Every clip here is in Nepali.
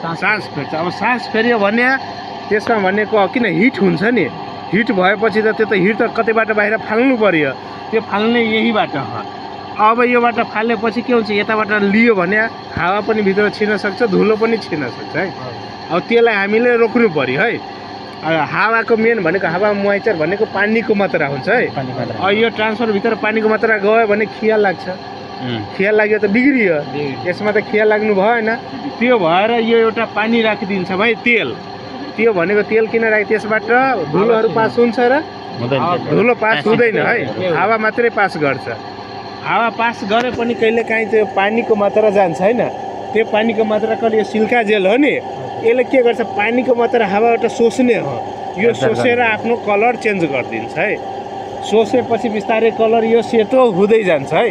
सास फेर्छ। अब सास फेर्यो भने त्यसमा भनेको किन हिट हुन्छ नि, हिट भएपछि त त्यो त हिट त कतैबाट बाहिर फाल्नु पर्यो, त्यो फाल्ने यहीबाट हो। अब योबाट फालेपछि के हुन्छ, यताबाट लियो भने हावा पनि भित्र छिर्न सक्छ, धुलो पनि छिर्न सक्छ है। अब त्यसलाई हामीले रोक्नु पर्यो है। हावाको मेन भनेको हावा मोइस्चर भनेको पानीको मात्रा हुन्छ है। अब यो ट्रान्सफरभित्र पानीको मात्रा गयो भने खिया लाग्छ, खिया लाग्यो त बिग्रियो, यसमा त खिया लाग्नु भएन। त्यो भएर यो एउटा पानी राखिदिन्छ भाइ, तेल। त्यो भनेको तेल किन राख्यो, त्यसबाट धुलोहरू पास हुन्छ र धुलो पास हुँदैन है, हावा मात्रै पास गर्छ। हावा पास गरे पनि कहिलेकाहीँ त्यो पानीको मात्रा जान्छ होइन, त्यो पानीको मात्रा कहिले यो सिल्का जेल हो नि, यसले के गर्छ, पानीको मात्रा हावाबाट सोच्ने हो, यो सोचेर आफ्नो कलर चेन्ज गरिदिन्छ है। सोचेपछि बिस्तारै कलर यो सेतो हुँदै जान्छ है।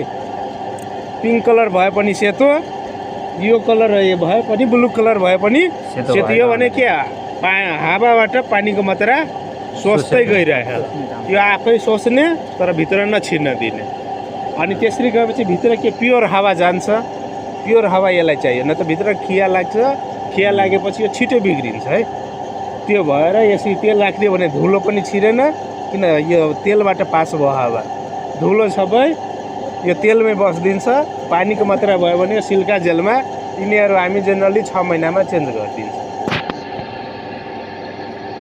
पिङ्क कलर भए पनि सेतो, यो कलर भए पनि ब्लू कलर भए पनि सेतो। यो भने के, हावाबाट पानीको मात्रा सोच्दै गइरहेको, यो आफै सोच्ने तर भित्र नछिर्न दिने। अनि त्यसरी गएपछि भित्र के प्योर हावा जान्छ, प्योर हावा यसलाई चाहियो, न त भित्र खिया लाग्छ, खिया लागेपछि यो छिटो बिग्रिन्छ है। त्यो भएर यसरी तेल राखिदियो भने धुलो पनि छिरेन, किन यो तेलबाट पास भयो हावा, धुलो सबै यो तेलमै बस्दिन्छ। पानीको मात्रा भयो भने यो सिल्का जेलमा यिनीहरू हामी जेनरली 6 महिनामा चेन्ज गरिदिन्छ।